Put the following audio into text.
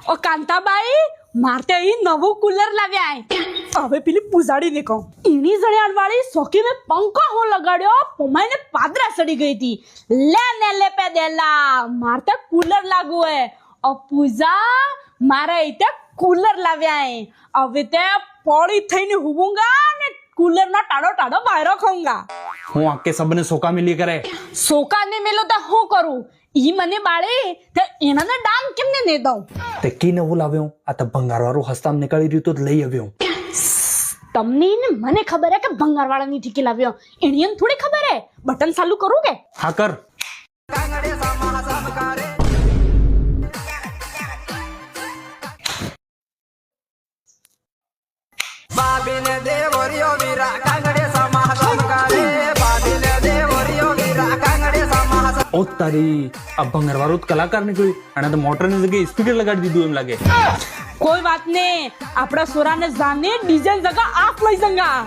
ઓ કાંતાબાઈ મારતે અહીં નવું કુલર લાવ્યા હવે પેલી પુજાડીને કહું એની જણ્યાર વાળી સોકી મેં પંખો હું લગાડ્યો પમાઈને પાદરા સડી ગઈ હતી લે પે દેલા મારતે કુલર લાગુ હે ઓ પૂજા મારે ઇતે કુલર લાવ્યા હવે તે પોળી થઈને હુંગા ને કુલર ના ટાડો બહાર ખાઉંગા હું આકે સબને સોકા મિલી કરે સોકા ને મેલો તો હું કરું ઈ મને બાળે તે એનાને ડાંગ કેમને ને દઉં તે કી નવું લાવ્યો આ તો ભંગાર વાળું હસ્તામ નીકળી રહ્યું તો લઈ આવ્યો તમને ને મને ખબર હે કે ભંગાર વાળાની ઠીકી લાવ્યો એની એમ થોડી ખબર હે બટન ચાલુ કરું કે હા કર બાબીને દેવરિયો વીરા કાંગડે સમા સમકારે બાબીને દેવરિયો વીરા કાંગડે સમા ઓ તારી આ ભંગાર વાળું કલાકાર નીકળ્યું અને તો મોટર ની જગ્યાએ સ્પીકર લગાડી દીધું એમ લાગે કોઈ વાત ને આપડા સોરાને જાને ડીજે જગા આપ લઈ જંગા